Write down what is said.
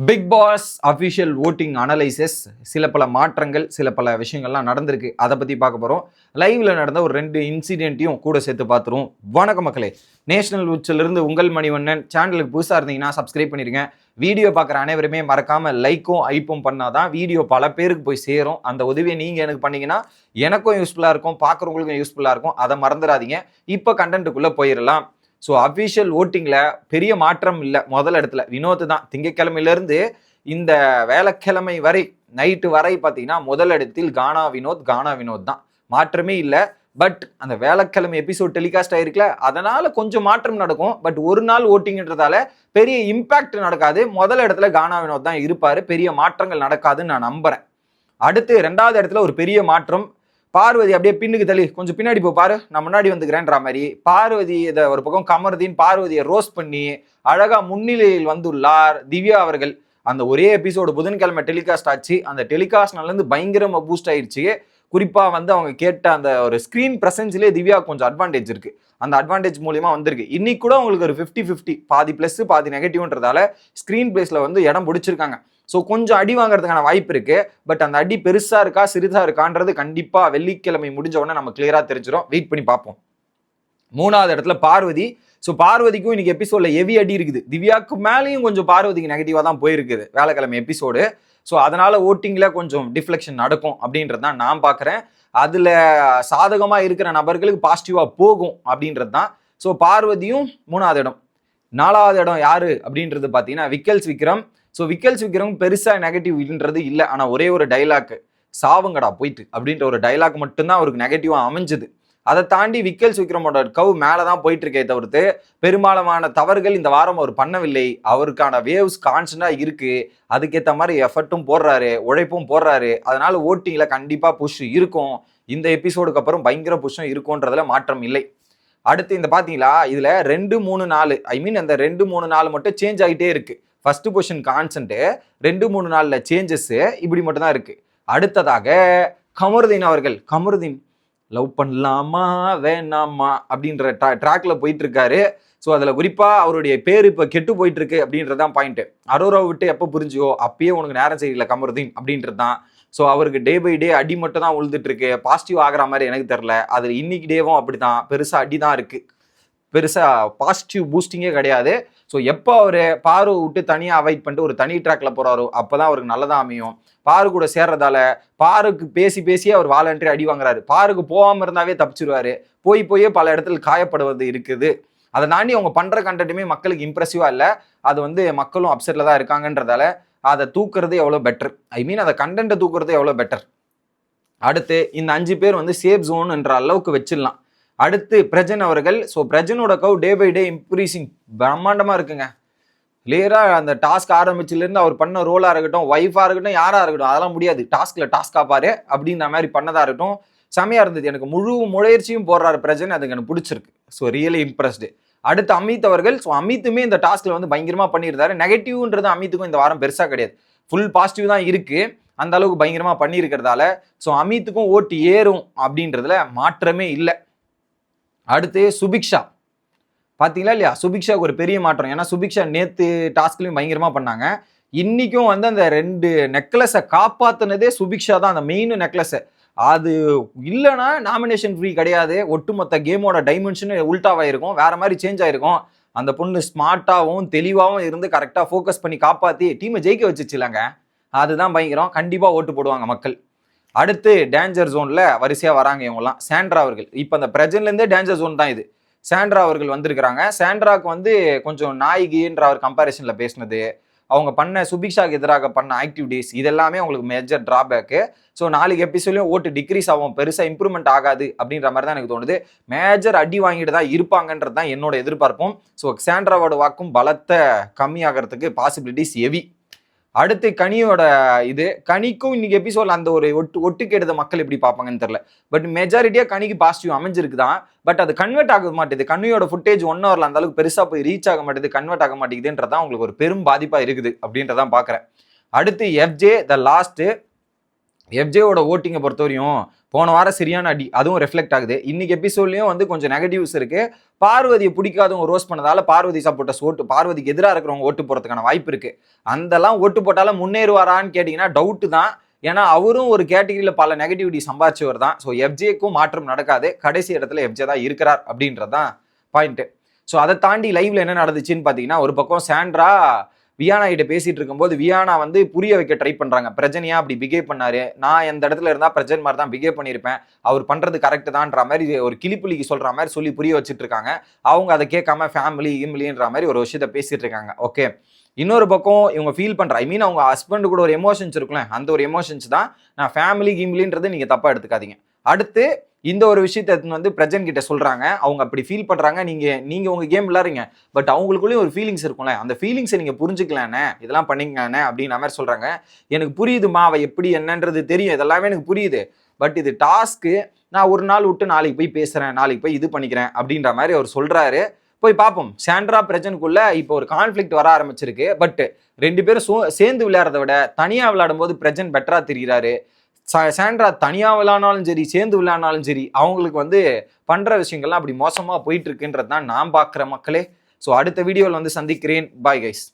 Big Boss official voting analysis சில பல மாற்றங்கள் சில பல விஷயங்கள்லாம் நடந்திருக்கு. அதை பற்றி பார்க்க போகிறோம். லைவ்ல நடந்த ஒரு 2 இன்சிடென்ட்டையும் கூட சேர்த்து பார்த்துருவோம். வணக்கம் மக்களே, நேஷனல் உச்சிலிருந்து உங்கள் மணிவண்ணன். சேனலுக்கு புதுசாக இருந்தீங்கன்னா சப்ஸ்கிரைப் பண்ணிடுங்க. வீடியோ பார்க்குற அனைவருமே மறக்காமல் லைக்கும் ஐப்பும் பண்ணாதான் வீடியோ பல பேருக்கு போய் சேரும். அந்த உதவியை நீங்கள் எனக்கு பண்ணீங்கன்னா எனக்கும் யூஸ்ஃபுல்லாக இருக்கும், பார்க்குறவங்களுக்கும் யூஸ்ஃபுல்லாக இருக்கும். அதை மறந்துடாதீங்க. இப்போ கண்டென்ட்டுக்குள்ளே போயிடலாம். ஸோ அஃபிஷியல் ஓட்டிங்கில் பெரிய மாற்றம் இல்லை. முதல் இடத்துல வினோத் தான். திங்கக்கிழமையிலேருந்து இந்த வேலைக்கிழமை வரை நைட்டு வரை பார்த்தீங்கன்னா முதல் இடத்தில் கானா வினோத் தான். மாற்றமே இல்லை. பட் அந்த வேலைக்கிழமை எபிசோட் டெலிகாஸ்ட் ஆயிருக்குல, அதனால கொஞ்சம் மாற்றம் நடக்கும். பட் ஒரு நாள் ஓட்டிங்கன்றதால பெரிய இம்பாக்ட் நடக்காது. முதல் இடத்துல கானா வினோத் தான் இருப்பார். பெரிய மாற்றங்கள் நடக்காதுன்னு நான் நம்புறேன். அடுத்து 2வது இடத்துல ஒரு பெரிய மாற்றம். பார்வதி அப்படியே பின்னுக்கு தள்ளி கொஞ்சம் பின்னாடி போ பாரு, நான் முன்னாடி வந்துக்கிறேன்ற மாதிரி பார்வதி இதை ஒரு பக்கம் கமர்தீன் பார்வதியை ரோஸ்ட் பண்ணி அழகா முன்னிலையில் வந்துள்ளார் திவ்யா அவர்கள். அந்த ஒரே எபிசோடு புதன்கிழமை டெலிகாஸ்ட் ஆச்சு. அந்த டெலிகாஸ்ட்னாலேருந்து பயங்கரமா பூஸ்ட் ஆயிடுச்சு. குறிப்பா அவங்க கேட்ட அந்த ஒரு ஸ்கிரீன் பிரசன்ஸ்லேயே திவ்யா கொஞ்சம் அட்வான்டேஜ் இருக்கு. அந்த அட்வான்டேஜ் மூலியமா வந்திருக்கு. இன்னைக்கு கூட உங்களுக்கு ஒரு 50-50 பாதி பிளஸ் பாதி நெகட்டிவ்ன்றதால ஸ்கிரீன் பிளேஸ்ல இடம் பிடிச்சிருக்காங்க. ஸோ கொஞ்சம் அடி வாங்குறதுக்கான வாய்ப்பு இருக்கு. பட் அந்த அடி பெருசா இருக்கா சிறிதா இருக்கான்றது கண்டிப்பா வெள்ளிக்கிழமை முடிஞ்ச உடனே நம்ம கிளியரா தெரிஞ்சிடும். வெயிட் பண்ணி பார்ப்போம். 3வது இடத்துல பார்வதி. ஸோ பார்வதிக்கும் இன்னைக்கு எபிசோட்ல ஹெவி அடி இருக்குது. திவ்யாவுக்கு மேலேயும் கொஞ்சம் பார்வதிக்கு நெகட்டிவா தான் போயிருக்குது வேலைக்கிழமை எபிசோடு. ஸோ அதனால ஓட்டிங்ல கொஞ்சம் டிஃப்ளெக்ஷன் நடக்கும் அப்படின்றது தான் நான் பார்க்குறேன். அதுல சாதகமா இருக்கிற நபர்களுக்கு பாசிட்டிவா போகும் அப்படின்றது தான். ஸோ பார்வதியும் 3வது இடம். 4வது இடம் யாரு அப்படின்றது பார்த்தீங்கன்னா விக்கல்ஸ் விக்ரம். ஸோ விக்கல்ஸ் விக்ரம் பெருசா நெகட்டிவ்ன்றது இல்லை. ஆனால் ஒரே ஒரு டைலாக், சாவுங்கடா போயிட்டு அப்படின்ற ஒரு டைலாக் மட்டும்தான் அவருக்கு நெகட்டிவா அமைஞ்சது. அதை தாண்டி விக்கல்ஸ் விக்ரமோட கவ் மேலே தான் போயிட்டு இருக்கே தவிர்த்து பெரும்பாலான தவறுகள் இந்த வாரம் அவர் பண்ணவில்லை. அவருக்கான வேவ்ஸ் கான்ஸ்டன்டா இருக்கு. அதுக்கேற்ற மாதிரி எஃபர்ட்டும் போடுறாரு, உழைப்பும் போடுறாரு. அதனால ஓட்டிங்ல கண்டிப்பா புஷ் இருக்கும். இந்த எபிசோடுக்கு அப்புறம் பயங்கர புஷ்ஷும் இருக்கும்ன்றதுல மாற்றம் இல்லை. அடுத்து இந்த பாத்தீங்களா, இதுல 2, 3, 4 அந்த 2, 3, 4 மட்டும் சேஞ்ச் ஆகிட்டே இருக்கு. ஃபர்ஸ்ட் பொசிஷன் கான்ஸ்டன்ட், 2, 3, 4 சேஞ்சஸ் இப்படி மட்டும் தான் இருக்கு. அடுத்ததாக கமருதீன் அவர்கள். கமருதீன் லவ் பண்ணலாமா வேணாமா அப்படின்ற ட்ராக்ல போயிட்டு இருக்காரு. ஸோ அதில் குறிப்பா அவருடைய பேர் இப்போ கெட்டு போயிட்டு இருக்கு அப்படின்றதான் பாயிண்ட். அரோராவை விட்டு எப்போ புரிஞ்சியோ அப்பயே உனக்கு நேரம் சரியில்லை கமருதீன் அப்படின்றது தான். ஸோ அவருக்கு டே பை டே அடி மட்டும் தான் உழுதுட்டு இருக்கு. பாசிட்டிவ் ஆகிற மாதிரி எனக்கு தெரில. அது இன்னைக்கு டேவும் அப்படிதான், பெருசா அடி தான் இருக்கு. பெருசா பாசிட்டிவ் பூஸ்டிங்கே கிடையாது. ஸோ எப்போ அவர் பாரு விட்டு தனியாக அவாய்ட் பண்ணிட்டு ஒரு தனி ட்ராக்ல போறாரோ அப்போதான் அவருக்கு நல்லதாக அமையும். பாரு கூட சேர்றதால பாருக்கு பேசியே அவர் வாலண்டரி அடி வாங்குறாரு. பாருக்கு போகாம இருந்தாவே தப்பிச்சிருவாரு. போயே பல இடத்துல காயப்படுவது இருக்குது. அதை தாண்டி அவங்க பண்ற கண்டென்ட்டுமே மக்களுக்கு இம்ப்ரெசிவா இல்லை. அது மக்களும் அப்செட்ல தான் இருக்காங்கன்றதால அதை தூக்குறது எவ்வளோ பெட்டர். அதை கண்டென்ட்டை தூக்குறது எவ்வளோ பெட்டர். அடுத்து இந்த 5 பேர் சேஃப் ஜோன் என்ற அளவுக்கு வச்சிடலாம். அடுத்து பிரஜன் அவர்கள். ஸோ பிரஜனோட கவ் டே பை டே இன்க்ரீசிங் பிரம்மாண்டமா இருக்குங்க. கிளியரா அந்த டாஸ்க் ஆரம்பிச்சிலேருந்து அவர் பண்ண ரோலா இருக்கட்டும், ஒய்ஃபா இருக்கட்டும், யாரா இருக்கட்டும், அதெல்லாம் முடியாது. டாஸ்கா பாரு அப்படின்ற மாதிரி பண்ணதா இருக்கட்டும், செமையா இருந்தது. எனக்கு முழு முயற்சியும் போடுறாரு பிரஜன், அதுக்கு எனக்கு பிடிச்சிருக்கு. So really impressed. அடுத்து அமித் அவர்கள். ஸோ அமித்துமே இந்த டாஸ்க்ல பயங்கரமா பண்ணியிருந்தாரு. நெகட்டிவ்ன்றது அமித்துக்கும் இந்த வாரம் பெருசா கிடையாது, ஃபுல் பாசிட்டிவ் தான் இருக்கு. அந்த அளவுக்கு பயங்கரமா பண்ணியிருக்கிறதால ஸோ அமித்துக்கும் ஓட்டு ஏறும் அப்படின்றதுல மாற்றமே இல்லை. அடுத்து சுபிக்ஷா. பார்த்தீங்களா இல்லையா, சுபிக்ஷாவுக்கு ஒரு பெரிய மாற்றம். ஏன்னா சுபிக்ஷா நேற்று டாஸ்க்லையும் பயங்கரமா பண்ணாங்க. இன்னைக்கும் அந்த 2 நெக்லஸை காப்பாத்தினதே சுபிக்ஷா தான், அந்த மெயின் நெக்லஸை. அது இல்லைன்னா நாமினேஷன் ஃப்ரீ கிடையாது. ஒட்டுமொத்த கேமோட டைமென்ஷன் உல்டாவாயிருக்கும், வேற மாதிரி சேஞ்ச் ஆயிருக்கும். அந்த பொண்ணு ஸ்மார்ட்டாகவும் தெளிவாகவும் இருந்து கரெக்டாக ஃபோக்கஸ் பண்ணி காப்பாற்றி டீமை ஜெயிக்க வச்சுச்சுலாங்க. அதுதான் பயங்கரம். கண்டிப்பாக ஓட்டு போடுவாங்க மக்கள். அடுத்து டேஞ்சர் ஜோன்ல வரிசையா வராங்க இவங்கலாம். சாண்ட்ரா அவர்கள். இப்போ அந்த பிரஜன்லேருந்தே டேஞ்சர் ஜோன் தான் இது. சாண்ட்ரா அவர்கள் வந்திருக்கிறாங்க. சாண்ட்ராவுக்கு கொஞ்சம் நாயகின்ற அவர் கம்பேரிசன்ல பேசினது, அவங்க பண்ண சுபிக்ஷாக்கு எதிராக பண்ண ஆக்டிவிட்டிஸ், இதெல்லாமே அவங்களுக்கு மேஜர் டிராபேக்கு. ஸோ 4 எபிசோட்லையும் ஓட்டு டிக்ரீஸ் ஆகும், பெருசாக இம்ப்ரூவ்மெண்ட் ஆகாது அப்படின்ற மாதிரி தான் எனக்கு தோணுது. மேஜர் அடி வாங்கிட்டு தான் இருப்பாங்கன்றது தான் என்னோட எதிர்பார்ப்பும். ஸோ சாண்ட்ராவோட வாக்கும் பலத்தை கம்மியாகிறதுக்கு பாசிபிலிட்டிஸ் ஹெவி. அடுத்து கனியோட கனிக்கும் இன்னைக்கு எபிசோட்ல அந்த ஒரு ஒட்டு கேட்டத மக்கள் எப்படி பார்ப்பாங்கன்னு தெரியல. பட் மெஜாரிட்டியா கனிக்கு பாசிட்டிவ் அமைஞ்சிருக்குதான். பட் அது கன்வெர்ட் ஆக மாட்டேது. கனியோட ஃபுட்டேஜ் 1 ஹவர்ல அந்த அளவுக்கு பெருசா போய் ரீச் ஆக மாட்டேது, கன்வெர்ட் ஆக மாட்டேங்குதுன்றதான் உங்களுக்கு ஒரு பெரும் பாதிப்பா இருக்குது அப்படின்றதான் பாக்குறேன். அடுத்து FJ த லாஸ்ட். எஃப்ஜேவோட ஓட்டிங்கை பொறுத்தவரையும் போன வாரம் சரியான அடி, அதுவும் ரெஃப்ளெக்ட் ஆகுது. இன்னைக்கு எபிசோட்லயும் வந்து கொஞ்சம் நெகட்டிவ்ஸ் இருக்கு. பார்வதியை பிடிக்காதவங்க ரோஸ் பண்ணதால பார்வதி சப்போர்ட்டர்ஸ் ஓட்டு, பார்வதிக்கு எதிராக இருக்கிறவங்க ஓட்டு போறதுக்கான வாய்ப்பு இருக்கு. அந்தெல்லாம் ஓட்டு போட்டாலும் முன்னேறுவாரான்னு கேட்டீங்கன்னா டவுட் தான். ஏன்னா அவரும் ஒரு கேட்டகரியில பல நெகட்டிவிட்டி சம்பாதிச்சவர் தான். ஸோ எஃப்ஜேக்கும் மாற்றம் நடக்காது. கடைசி இடத்துல எஃப்ஜே தான் இருக்கிறார் அப்படின்றது தான் பாயிண்ட். ஸோ அதை தாண்டி லைவ்ல என்ன நடந்துச்சுன்னு பார்த்தீங்கன்னா, ஒரு பக்கம் சாண்ட்ரா வியானா கிட்ட பேசிட்டு இருக்கும்போது வியானா வந்து புரிய வைக்க ட்ரை பண்றாங்க. பிரஜனியா அப்படி பிகேவ் பண்ணாரு, நான் எந்த இடத்துல இருந்தா பிரஜன் மாதிரி தான் பிகேவ் பண்ணியிருப்பேன், அவர் பண்றது கரெக்ட் தான்ன்ற மாதிரி ஒரு கிளிப்புலிக்கு சொல்ற மாதிரி சொல்லி புரிய வச்சுட்டு இருக்காங்க. அவங்க அதை கேட்காம ஃபேமிலி இம்லின்ற மாதிரி ஒரு விஷயத்த பேசிட்டு இருக்காங்க. ஓகே, இன்னொரு பக்கம் இவங்க ஃபீல் பண்ற, ஐ மீன் அவங்க ஹஸ்பண்ட் கூட ஒரு எமோஷன்ஸ் இருக்குல்ல, அந்த ஒரு எமோஷன்ஸ் தான். நான் ஃபேமிலி கிம்லின்றது நீங்க தப்பா எடுத்துக்காதீங்க. அடுத்து இந்த ஒரு விஷயத்தை வந்து பிரஜன் கிட்ட சொல்றாங்க. அவங்க அப்படி ஃபீல் பண்றாங்க, நீங்க உங்க கேம் விளையாடுறீங்க, பட் அவங்களுக்குள்ளேயும் ஒரு ஃபீலிங்ஸ் இருக்கும்ல, அந்த ஃபீலிங்ஸை நீங்க புரிஞ்சுக்கலானே, இதெல்லாம் பண்ணீங்கண்ணே அப்படின்ற மாதிரி சொல்றாங்க. எனக்கு புரியுதுமா, அவ எப்படி என்னன்றது தெரியும், இதெல்லாமே எனக்கு புரியுது. பட் இது டாஸ்க்கு, நான் ஒரு நாள் விட்டு நாளைக்கு போய் பேசுறேன், நாளைக்கு போய் இது பண்ணிக்கிறேன் அப்படின்ற மாதிரி அவர் சொல்றாரு. போய் பார்ப்போம். சாண்ட்ரா பிரஜனுக்குள்ள இப்போ ஒரு கான்ஃபிளிக்ட் வர ஆரம்பிச்சிருக்கு. பட் ரெண்டு பேரும் சேர்ந்து விளையாடுறத விட தனியா விளையாடும் போது பிரஜன் பெட்டரா தெரிகிறாரு. சாண்ட்ரா தனியா விளையாடினாலும் சரி, சேர்ந்து விளையாடினாலும் சரி, அவங்களுக்கு வந்து பண்ற விஷயங்கள்லாம் அப்படி மோசமா போயிட்டு இருக்குன்றது தான் நான் பார்க்குற மக்களே. ஸோ அடுத்த வீடியோவில் வந்து சந்திக்கிறேன். Bye guys.